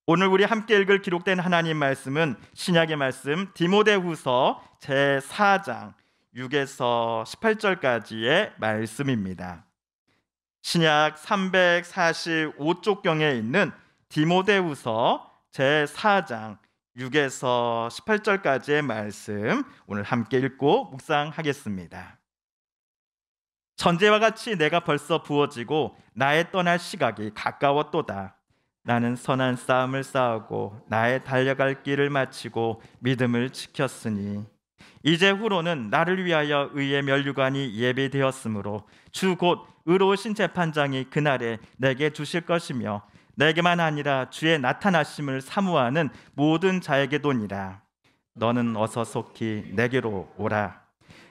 오늘 우리 함께 읽을 기록된 하나님 말씀은 신약의 말씀 디모데후서 제4장 6에서 18절까지의 말씀입니다. 신약 345쪽경에 있는 디모데후서 제4장 6에서 18절까지의 말씀 오늘 함께 읽고 묵상하겠습니다. 전제와 같이 내가 벌써 부어지고 나의 떠날 시각이 가까웠도다. 나는 선한 싸움을 싸우고 나의 달려갈 길을 마치고 믿음을 지켰으니 이제 후로는 나를 위하여 의의 면류관이 예비되었으므로 주 곧 의로우신 재판장이 그날에 내게 주실 것이며 내게만 아니라 주의 나타나심을 사모하는 모든 자에게도니라. 너는 어서 속히 내게로 오라.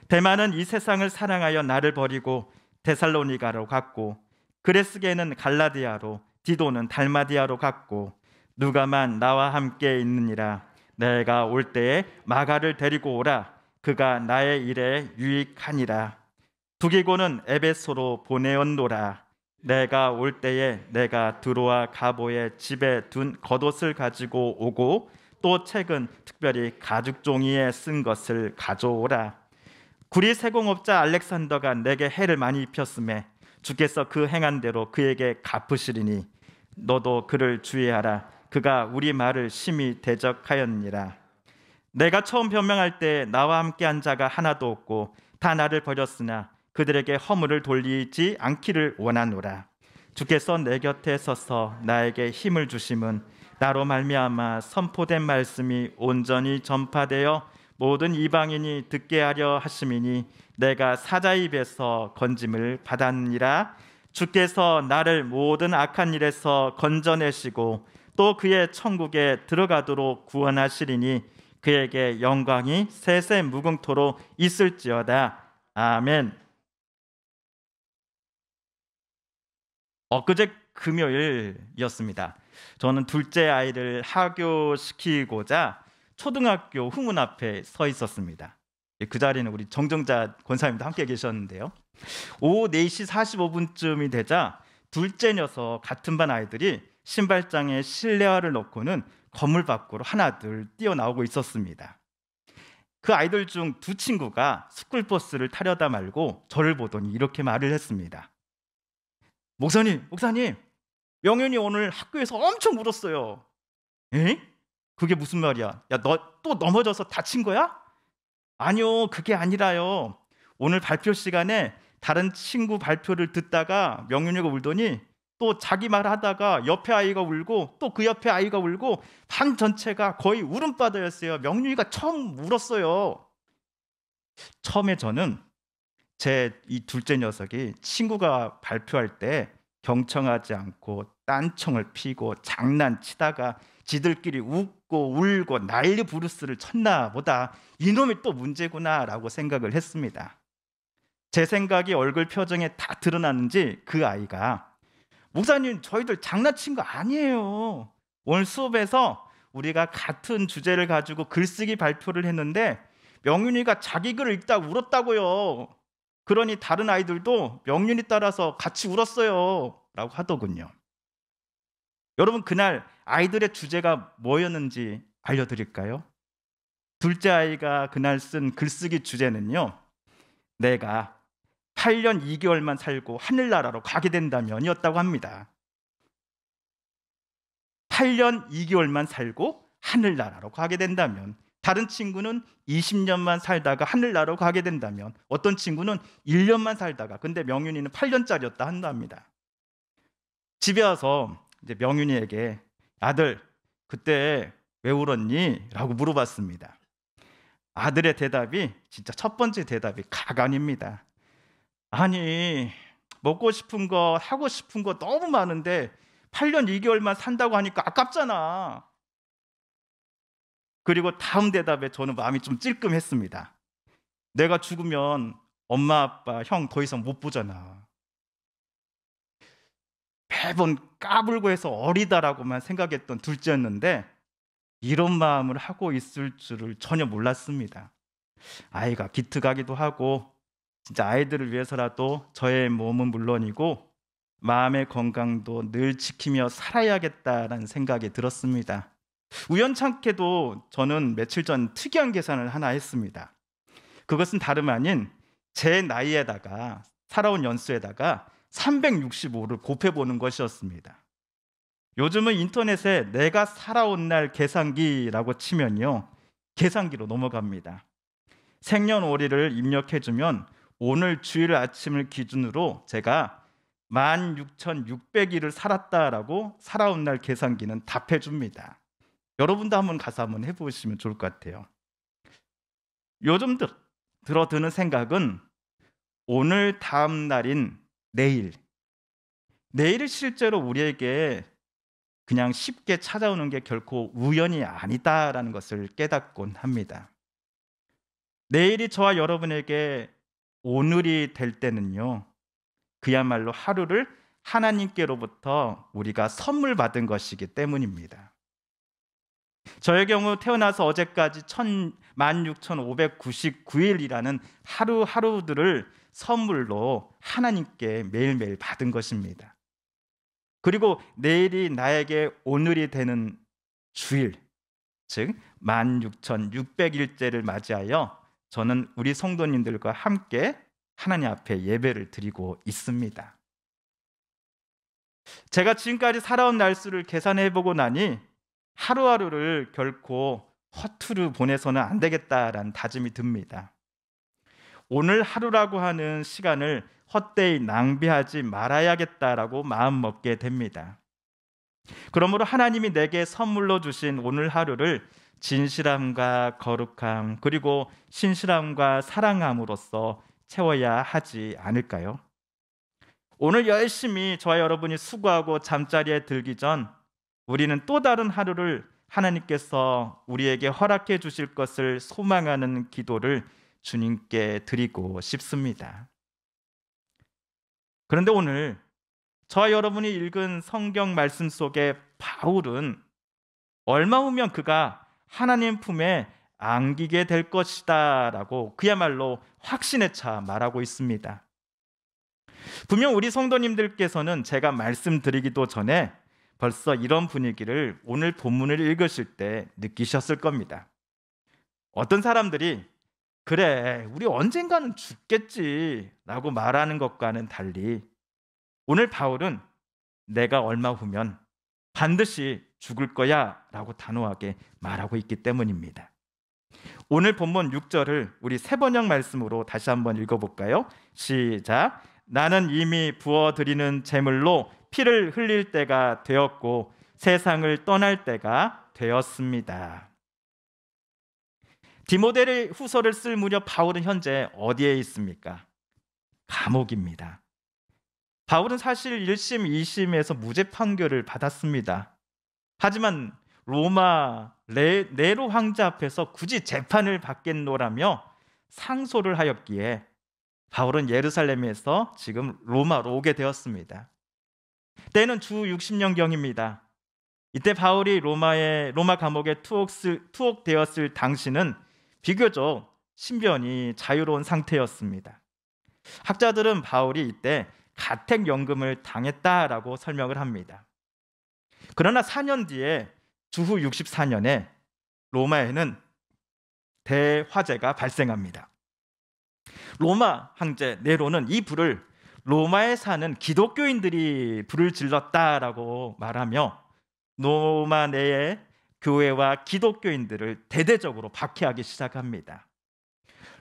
데마는 이 세상을 사랑하여 나를 버리고 데살로니가로 갔고 그레스게는 갈라디아로 디도는 달마디아로 갔고 누가만 나와 함께 있느니라. 내가 올 때에 마가를 데리고 오라. 그가 나의 일에 유익하니라. 두기고는 에베소로 보내었노라. 내가 올 때에 내가 드로아 가보의 집에 둔 겉옷을 가지고 오고 또 책은 특별히 가죽 종이에 쓴 것을 가져오라. 구리 세공업자 알렉산더가 내게 해를 많이 입혔음에 주께서 그 행한 대로 그에게 갚으시리니 너도 그를 주의하라. 그가 우리 말을 심히 대적하였니라. 내가 처음 변명할 때 나와 함께 한 자가 하나도 없고 다 나를 버렸으나 그들에게 허물을 돌리지 않기를 원하노라. 주께서 내 곁에 서서 나에게 힘을 주심은 나로 말미암아 선포된 말씀이 온전히 전파되어 모든 이방인이 듣게 하려 하심이니 내가 사자 입에서 건짐을 받았느니라. 주께서 나를 모든 악한 일에서 건져내시고 또 그의 천국에 들어가도록 구원하시리니 그에게 영광이 세세 무궁토록 있을지어다. 아멘. 엊그제 금요일이었습니다. 저는 둘째 아이를 하교시키고자 초등학교 후문 앞에 서 있었습니다. 그 자리는 우리 정정자 권사님도 함께 계셨는데요. 오후 4시 45분쯤이 되자 둘째 녀석 같은 반 아이들이 신발장에 실내화를 넣고는 건물 밖으로 하나둘 뛰어나오고 있었습니다. 그 아이들 중 두 친구가 스쿨버스를 타려다 말고 저를 보더니 이렇게 말을 했습니다. 목사님, 명현이 오늘 학교에서 엄청 울었어요. 에? 그게 무슨 말이야? 야, 너 또 넘어져서 다친 거야? 아니요, 그게 아니라요. 오늘 발표 시간에 다른 친구 발표를 듣다가 명윤이가 울더니 또 자기 말 하다가 옆에 아이가 울고 또 그 옆에 아이가 울고 반 전체가 거의 울음바다였어요. 명윤이가 처음 울었어요. 처음에 저는 제 이 둘째 녀석이 친구가 발표할 때 경청하지 않고 딴청을 피고 장난치다가 지들끼리 웃고 울고 난리 부르스를 쳤나 보다. 이놈이 또 문제구나 라고 생각을 했습니다. 제 생각이 얼굴 표정에 다 드러났는지 그 아이가 목사님, 저희들 장난친 거 아니에요. 오늘 수업에서 우리가 같은 주제를 가지고 글쓰기 발표를 했는데 명윤이가 자기 글을 읽다 울었다고요. 그러니 다른 아이들도 명윤이 따라서 같이 울었어요 라고 하더군요. 여러분, 그날 아이들의 주제가 뭐였는지 알려드릴까요? 둘째 아이가 그날 쓴 글쓰기 주제는요, 내가 8년 2개월만 살고 하늘나라로 가게 된다면 이었다고 합니다. 8년 2개월만 살고 하늘나라로 가게 된다면. 다른 친구는 20년만 살다가 하늘나라로 가게 된다면, 어떤 친구는 1년만 살다가, 근데 명윤이는 8년짜리였다 한답니다. 집에 와서 이제 명윤이에게 아들, 그때 왜 울었니? 라고 물어봤습니다. 아들의 대답이 진짜 첫 번째 대답이 가관입니다. 아니, 먹고 싶은 거 하고 싶은 거 너무 많은데 8년 2개월만 산다고 하니까 아깝잖아. 그리고 다음 대답에 저는 마음이 좀 찔끔했습니다. 내가 죽으면 엄마, 아빠, 형 더 이상 못 보잖아. 매번 까불고 해서 어리다라고만 생각했던 둘째였는데 이런 마음을 하고 있을 줄을 전혀 몰랐습니다. 아이가 기특하기도 하고 진짜 아이들을 위해서라도 저의 몸은 물론이고 마음의 건강도 늘 지키며 살아야겠다라는 생각이 들었습니다. 우연찮게도 저는 며칠 전 특이한 계산을 하나 했습니다. 그것은 다름 아닌 제 나이에다가 살아온 연수에다가 365를 곱해보는 것이었습니다. 요즘은 인터넷에 내가 살아온 날 계산기라고 치면요, 계산기로 넘어갑니다. 생년월일을 입력해주면 오늘 주일 아침을 기준으로 제가 16,600일을 살았다라고 살아온 날 계산기는 답해줍니다. 여러분도 한번 가서 한번 해보시면 좋을 것 같아요. 요즘 들어드는 생각은 오늘 다음 날인 내일, 내일이 실제로 우리에게 그냥 쉽게 찾아오는 게 결코 우연이 아니다라는 것을 깨닫곤 합니다. 내일이 저와 여러분에게 오늘이 될 때는요, 그야말로 하루를 하나님께로부터 우리가 선물 받은 것이기 때문입니다. 저의 경우 태어나서 어제까지 16,599일이라는 하루하루들을 선물로 하나님께 매일매일 받은 것입니다. 그리고 내일이 나에게 오늘이 되는 주일, 즉 16,600일째를 맞이하여 저는 우리 성도님들과 함께 하나님 앞에 예배를 드리고 있습니다. 제가 지금까지 살아온 날수를 계산해보고 나니 하루하루를 결코 허투루 보내서는 안 되겠다라는 다짐이 듭니다. 오늘 하루라고 하는 시간을 헛되이 낭비하지 말아야겠다라고 마음먹게 됩니다. 그러므로 하나님이 내게 선물로 주신 오늘 하루를 진실함과 거룩함 그리고 신실함과 사랑함으로써 채워야 하지 않을까요? 오늘 열심히 저와 여러분이 수고하고 잠자리에 들기 전 우리는 또 다른 하루를 하나님께서 우리에게 허락해 주실 것을 소망하는 기도를 주님께 드리고 싶습니다. 그런데 오늘 저와 여러분이 읽은 성경 말씀 속에 바울은 얼마 후면 그가 하나님 품에 안기게 될 것이다 라고 그야말로 확신에 차 말하고 있습니다. 분명 우리 성도님들께서는 제가 말씀드리기도 전에 벌써 이런 분위기를 오늘 본문을 읽으실 때 느끼셨을 겁니다. 어떤 사람들이 그래, 우리 언젠가는 죽겠지 라고 말하는 것과는 달리 오늘 바울은 내가 얼마 후면 반드시 죽을 거야 라고 단호하게 말하고 있기 때문입니다. 오늘 본문 6절을 우리 세 번역 말씀으로 다시 한번 읽어볼까요? 시작. 나는 이미 부어드리는 제물로 피를 흘릴 때가 되었고 세상을 떠날 때가 되었습니다. 디모데 후서를 쓸 무렵 바울은 현재 어디에 있습니까? 감옥입니다. 바울은 사실 1심, 2심에서 무죄 판결을 받았습니다. 하지만 로마 네로 황제 앞에서 굳이 재판을 받겠노라며 상소를 하였기에 바울은 예루살렘에서 지금 로마로 오게 되었습니다. 때는 주 60년경입니다. 이때 바울이 로마 감옥에 투옥되었을 당시는 비교적 신변이 자유로운 상태였습니다. 학자들은 바울이 이때 가택연금을 당했다라고 설명을 합니다. 그러나 4년 뒤에 주후 64년에 로마에는 대화재가 발생합니다. 로마 황제 네로는 이 불을 로마에 사는 기독교인들이 불을 질렀다라고 말하며 로마 내의 교회와 기독교인들을 대대적으로 박해하기 시작합니다.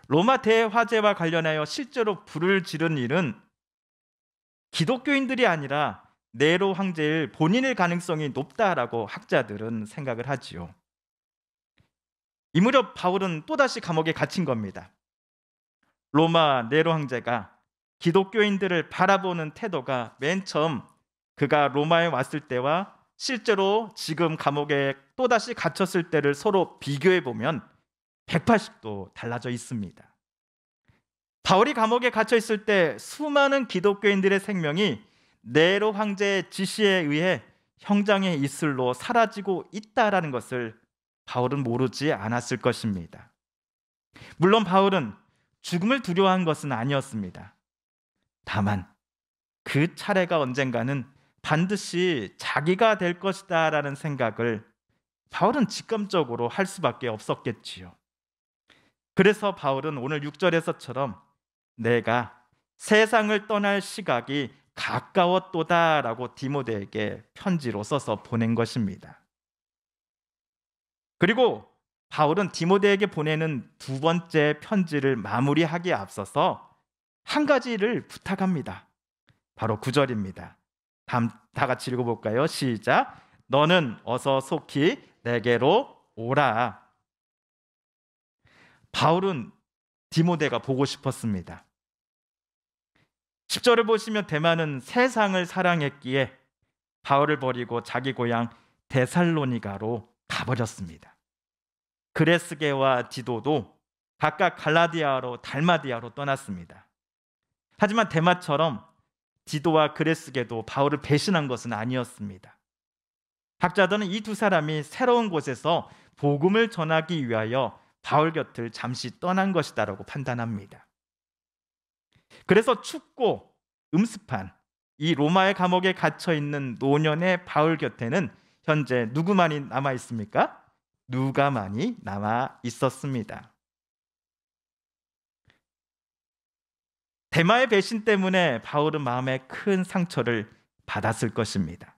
로마 대화재와 관련하여 실제로 불을 지른 일은 기독교인들이 아니라 네로 황제일 본인일 가능성이 높다라고 학자들은 생각을 하지요. 이 무렵 바울은 또다시 감옥에 갇힌 겁니다. 로마 네로 황제가 기독교인들을 바라보는 태도가 맨 처음 그가 로마에 왔을 때와 실제로 지금 감옥에 또다시 갇혔을 때를 서로 비교해 보면 180도 달라져 있습니다. 바울이 감옥에 갇혀 있을 때 수많은 기독교인들의 생명이 네로 황제의 지시에 의해 형장의 이슬로 사라지고 있다라는 것을 바울은 모르지 않았을 것입니다. 물론 바울은 죽음을 두려워한 것은 아니었습니다. 다만 그 차례가 언젠가는 반드시 자기가 될 것이다 라는 생각을 바울은 직감적으로 할 수밖에 없었겠지요. 그래서 바울은 오늘 6절에서처럼 내가 세상을 떠날 시각이 가까웠도다라고 디모데에게 편지로 써서 보낸 것입니다. 그리고 바울은 디모데에게 보내는 두 번째 편지를 마무리하기에 앞서서 한 가지를 부탁합니다. 바로 9절입니다. 다 같이 읽어볼까요? 시작. 너는 어서 속히 내게로 오라. 바울은 디모데가 보고 싶었습니다. 10절을 보시면 데마는 세상을 사랑했기에 바울을 버리고 자기 고향 데살로니가로 가버렸습니다. 그레스게와 디도도 각각 갈라디아로 달마디아로 떠났습니다. 하지만 데마처럼 디도와 그레스게도 바울을 배신한 것은 아니었습니다. 학자들은 이 두 사람이 새로운 곳에서 복음을 전하기 위하여 바울 곁을 잠시 떠난 것이다라고 판단합니다. 그래서 춥고 음습한 이 로마의 감옥에 갇혀 있는 노년의 바울 곁에는 현재 누구만이 남아 있습니까? 누가만이 남아 있었습니다. 데마의 배신 때문에 바울은 마음에 큰 상처를 받았을 것입니다.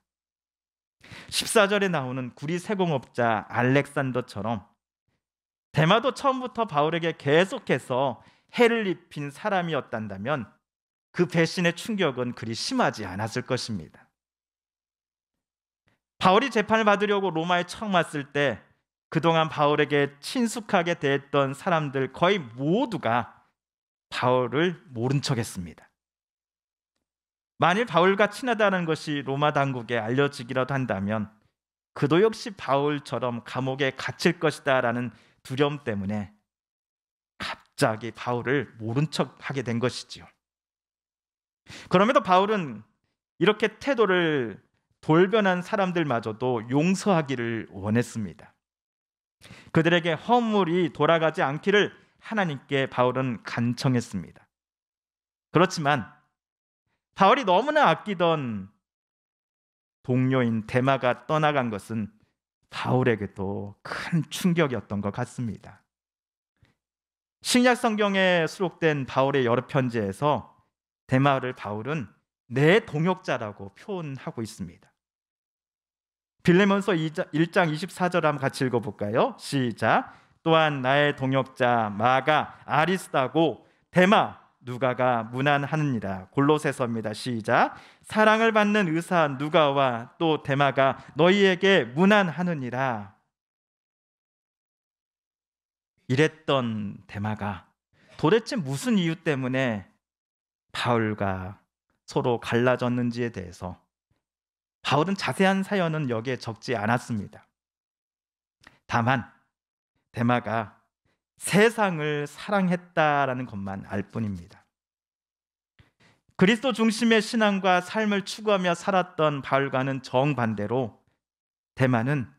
14절에 나오는 구리 세공업자 알렉산더처럼 데마도 처음부터 바울에게 계속해서 해를 입힌 사람이었단다면 그 배신의 충격은 그리 심하지 않았을 것입니다. 바울이 재판을 받으려고 로마에 처음 왔을 때 그동안 바울에게 친숙하게 대했던 사람들 거의 모두가 바울을 모른 척했습니다. 만일 바울과 친하다는 것이 로마 당국에 알려지기라도 한다면 그도 역시 바울처럼 감옥에 갇힐 것이다 라는 두려움 때문에 갑자기 바울을 모른 척하게 된 것이지요. 그럼에도 바울은 이렇게 태도를 돌변한 사람들마저도 용서하기를 원했습니다. 그들에게 허물이 돌아가지 않기를 하나님께 바울은 간청했습니다. 그렇지만 바울이 너무나 아끼던 동료인 데마가 떠나간 것은 바울에게도 큰 충격이었던 것 같습니다. 신약 성경에 수록된 바울의 여러 편지에서 데마를 바울은 내 동역자라고 표현하고 있습니다. 빌레몬서 1장 24절 한번 같이 읽어볼까요? 시작. 또한 나의 동역자 마가 아리스다고 데마 누가가 문안하느니라. 골로새서입니다. 시작. 사랑을 받는 의사 누가와 또 데마가 너희에게 문안하느니라. 이랬던 데마가 도대체 무슨 이유 때문에 바울과 서로 갈라졌는지에 대해서 바울은 자세한 사연은 여기에 적지 않았습니다. 다만 데마가 세상을 사랑했다라는 것만 알 뿐입니다. 그리스도 중심의 신앙과 삶을 추구하며 살았던 바울과는 정반대로 데마는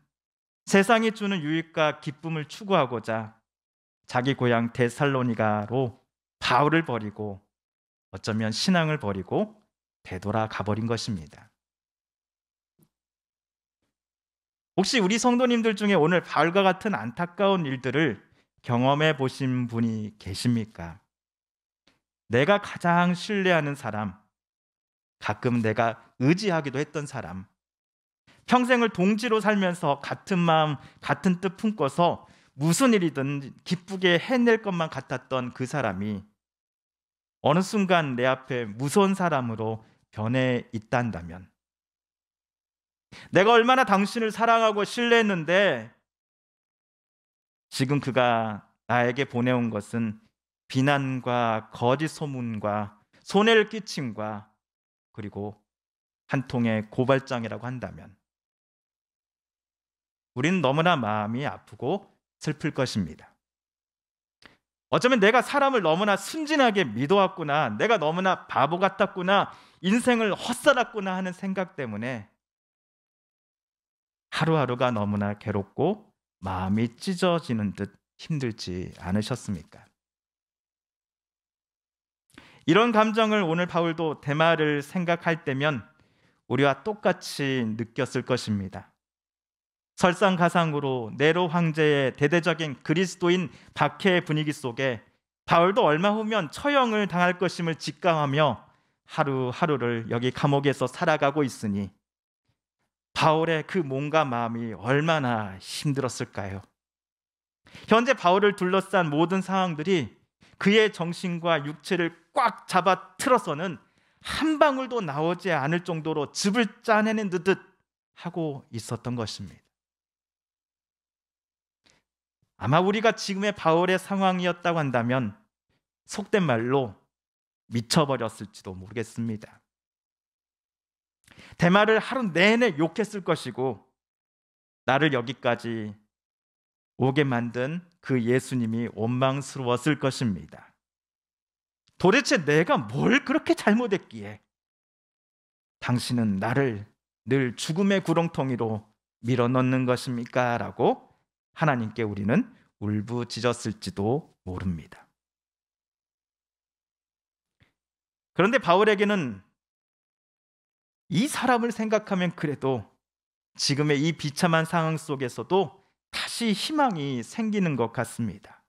세상이 주는 유익과 기쁨을 추구하고자 자기 고향 데살로니가로 바울을 버리고 어쩌면 신앙을 버리고 되돌아가 버린 것입니다. 혹시 우리 성도님들 중에 오늘 바울과 같은 안타까운 일들을 경험해 보신 분이 계십니까? 내가 가장 신뢰하는 사람, 가끔 내가 의지하기도 했던 사람, 평생을 동지로 살면서 같은 마음, 같은 뜻 품고서 무슨 일이든 기쁘게 해낼 것만 같았던 그 사람이 어느 순간 내 앞에 무서운 사람으로 변해 있단다면, 내가 얼마나 당신을 사랑하고 신뢰했는데 지금 그가 나에게 보내온 것은 비난과 거짓 소문과 손해를 끼침과 그리고 한 통의 고발장이라고 한다면 우리는 너무나 마음이 아프고 슬플 것입니다. 어쩌면 내가 사람을 너무나 순진하게 믿어왔구나, 내가 너무나 바보 같았구나, 인생을 헛살았구나 하는 생각 때문에 하루하루가 너무나 괴롭고 마음이 찢어지는 듯 힘들지 않으셨습니까? 이런 감정을 오늘 바울도 데마를 생각할 때면 우리와 똑같이 느꼈을 것입니다. 설상가상으로 네로 황제의 대대적인 그리스도인 박해의 분위기 속에 바울도 얼마 후면 처형을 당할 것임을 직감하며 하루하루를 여기 감옥에서 살아가고 있으니 바울의 그 몸과 마음이 얼마나 힘들었을까요? 현재 바울을 둘러싼 모든 상황들이 그의 정신과 육체를 꽉 잡아 틀어서는 한 방울도 나오지 않을 정도로 즙을 짜내는 듯 하고 있었던 것입니다. 아마 우리가 지금의 바울의 상황이었다고 한다면 속된 말로 미쳐버렸을지도 모르겠습니다. 데마를 하루 내내 욕했을 것이고 나를 여기까지 오게 만든 그 예수님이 원망스러웠을 것입니다. 도대체 내가 뭘 그렇게 잘못했기에 당신은 나를 늘 죽음의 구렁텅이로 밀어넣는 것입니까? 라고 하나님께 우리는 울부짖었을지도 모릅니다. 그런데 바울에게는 이 사람을 생각하면 그래도 지금의 이 비참한 상황 속에서도 다시 희망이 생기는 것 같습니다.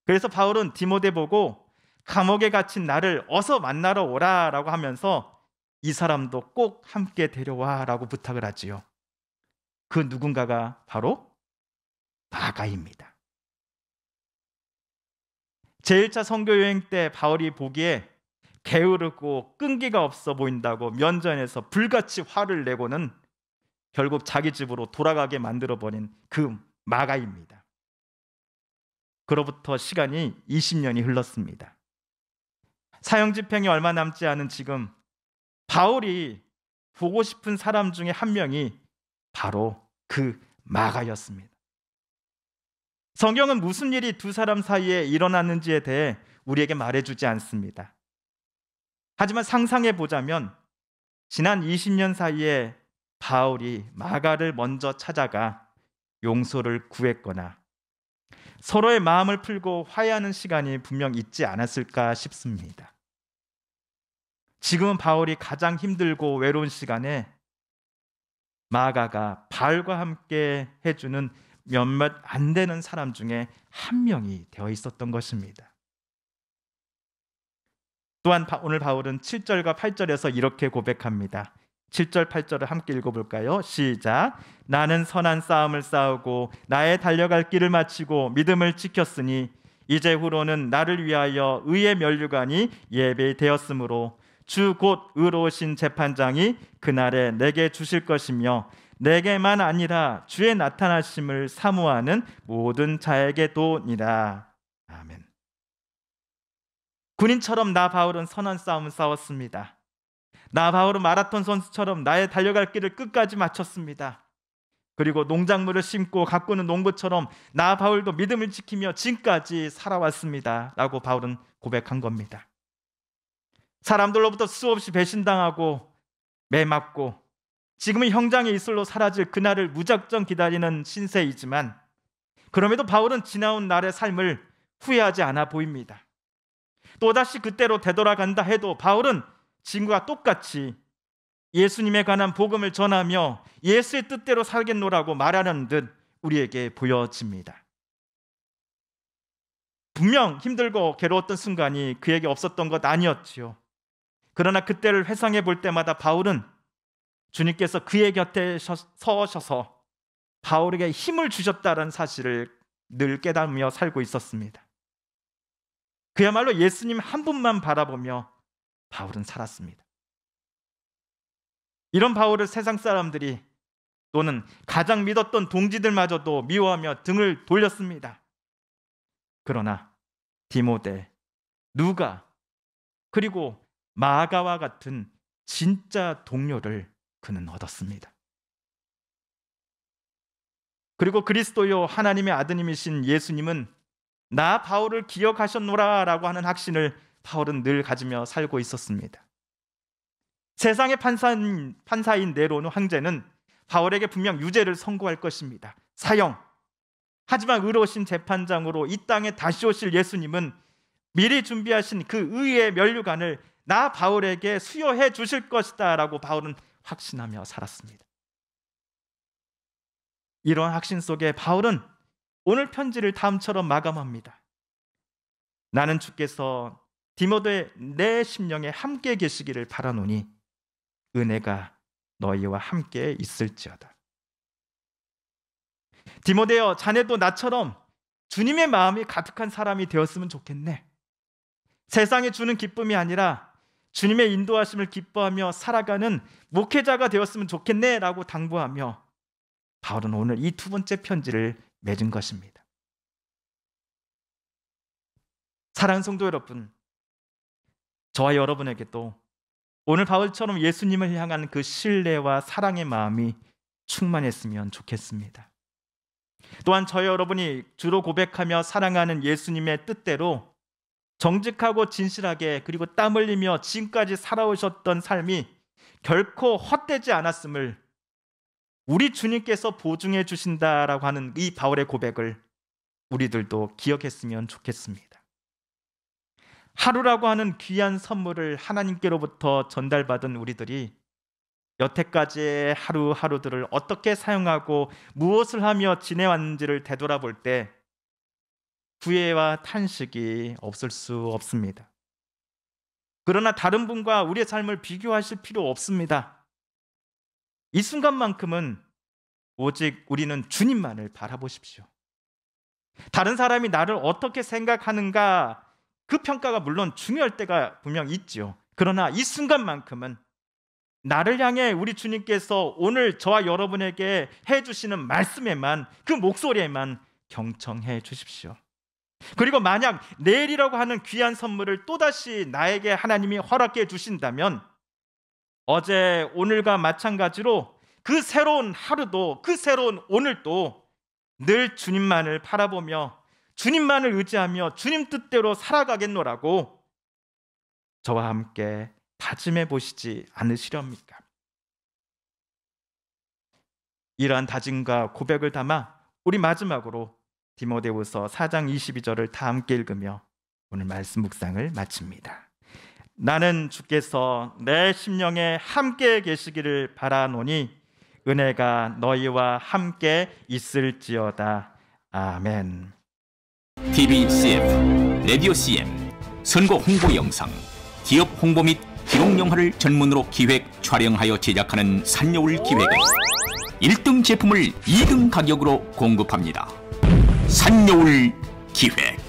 그래서 바울은 디모데 보고 감옥에 갇힌 나를 어서 만나러 오라라고 하면서 이 사람도 꼭 함께 데려와라고 부탁을 하지요. 그 누군가가 바로 마가입니다. 제1차 선교여행 때 바울이 보기에 게으르고 끈기가 없어 보인다고 면전에서 불같이 화를 내고는 결국 자기 집으로 돌아가게 만들어버린 그 마가입니다. 그로부터 시간이 20년이 흘렀습니다. 사형 집행이 얼마 남지 않은 지금 바울이 보고 싶은 사람 중에 한 명이 바로 그 마가였습니다. 성경은 무슨 일이 두 사람 사이에 일어났는지에 대해 우리에게 말해주지 않습니다. 하지만 상상해 보자면 지난 20년 사이에 바울이 마가를 먼저 찾아가 용서를 구했거나 서로의 마음을 풀고 화해하는 시간이 분명 있지 않았을까 싶습니다. 지금은 바울이 가장 힘들고 외로운 시간에 마가가 바울과 함께 해주는 몇몇 안 되는 사람 중에 한 명이 되어 있었던 것입니다. 또한 오늘 바울은 7절과 8절에서 이렇게 고백합니다. 7절 8절을 함께 읽어볼까요? 시작. 나는 선한 싸움을 싸우고 나의 달려갈 길을 마치고 믿음을 지켰으니 이제 후로는 나를 위하여 의의 면류관이 예배되었으므로 주 곧 의로우신 재판장이 그날에 내게 주실 것이며 내게만 아니라 주의 나타나심을 사모하는 모든 자에게도니라. 아멘. 군인처럼 나 바울은 선한 싸움을 싸웠습니다. 나 바울은 마라톤 선수처럼 나의 달려갈 길을 끝까지 마쳤습니다. 그리고 농작물을 심고 가꾸는 농부처럼 나 바울도 믿음을 지키며 지금까지 살아왔습니다. 라고 바울은 고백한 겁니다. 사람들로부터 수없이 배신당하고 매맞고 지금은 형장의 이슬로 사라질 그날을 무작정 기다리는 신세이지만 그럼에도 바울은 지나온 날의 삶을 후회하지 않아 보입니다. 또다시 그때로 되돌아간다 해도 바울은 지금과 똑같이 예수님에 관한 복음을 전하며 예수의 뜻대로 살겠노라고 말하는 듯 우리에게 보여집니다. 분명 힘들고 괴로웠던 순간이 그에게 없었던 것 아니었지요. 그러나 그때를 회상해 볼 때마다 바울은 주님께서 그의 곁에 서셔서 바울에게 힘을 주셨다는 사실을 늘 깨달으며 살고 있었습니다. 그야말로 예수님 한 분만 바라보며 바울은 살았습니다. 이런 바울을 세상 사람들이 또는 가장 믿었던 동지들마저도 미워하며 등을 돌렸습니다. 그러나 디모데, 누가, 그리고 마가와 같은 진짜 동료를 그는 얻었습니다. 그리고 그리스도요 하나님의 아드님이신 예수님은 나 바울을 기억하셨노라 라고 하는 확신을 바울은 늘 가지며 살고 있었습니다. 세상의 판사인 네로 황제는 바울에게 분명 유죄를 선고할 것입니다. 사형. 하지만 의로우신 재판장으로 이 땅에 다시 오실 예수님은 미리 준비하신 그 의의 면류관을 나 바울에게 수여해 주실 것이다 라고 바울은 확신하며 살았습니다. 이러한 확신 속에 바울은 오늘 편지를 다음처럼 마감합니다. 나는 주께서 디모데 내 심령에 함께 계시기를 바라노니 은혜가 너희와 함께 있을지어다. 디모데여, 자네도 나처럼 주님의 마음이 가득한 사람이 되었으면 좋겠네. 세상에 주는 기쁨이 아니라 주님의 인도하심을 기뻐하며 살아가는 목회자가 되었으면 좋겠네 라고 당부하며 바울은 오늘 이 두 번째 편지를 맺은 것입니다. 사랑하는 성도 여러분, 저와 여러분에게도 오늘 바울처럼 예수님을 향한 그 신뢰와 사랑의 마음이 충만했으면 좋겠습니다. 또한 저와 여러분이 주로 고백하며 사랑하는 예수님의 뜻대로 정직하고 진실하게 그리고 땀 흘리며 지금까지 살아오셨던 삶이 결코 헛되지 않았음을 우리 주님께서 보증해 주신다라고 하는 이 바울의 고백을 우리들도 기억했으면 좋겠습니다. 하루라고 하는 귀한 선물을 하나님께로부터 전달받은 우리들이 여태까지의 하루하루들을 어떻게 사용하고 무엇을 하며 지내왔는지를 되돌아볼 때 후회와 탄식이 없을 수 없습니다. 그러나 다른 분과 우리의 삶을 비교하실 필요 없습니다. 이 순간만큼은 오직 우리는 주님만을 바라보십시오. 다른 사람이 나를 어떻게 생각하는가, 그 평가가 물론 중요할 때가 분명 있죠. 그러나 이 순간만큼은 나를 향해 우리 주님께서 오늘 저와 여러분에게 해주시는 말씀에만, 그 목소리에만 경청해 주십시오. 그리고 만약 내일이라고 하는 귀한 선물을 또다시 나에게 하나님이 허락해 주신다면 어제 오늘과 마찬가지로 그 새로운 하루도, 그 새로운 오늘도 늘 주님만을 바라보며 주님만을 의지하며 주님 뜻대로 살아가겠노라고 저와 함께 다짐해 보시지 않으시렵니까? 이러한 다짐과 고백을 담아 우리 마지막으로 디모데후서 4장 22절을 다 함께 읽으며 오늘 말씀 묵상을 마칩니다. 나는 주께서 내 심령에 함께 계시기를 바라노니 은혜가 너희와 함께 있을지어다. 아멘. TV CF, 라디오 CM, 선거 홍보 영상, 기업 홍보 및 기록 영화를 전문으로 기획, 촬영하여 제작하는 산여울 기획은 1등 제품을 2등 가격으로 공급합니다. 산여울 기획.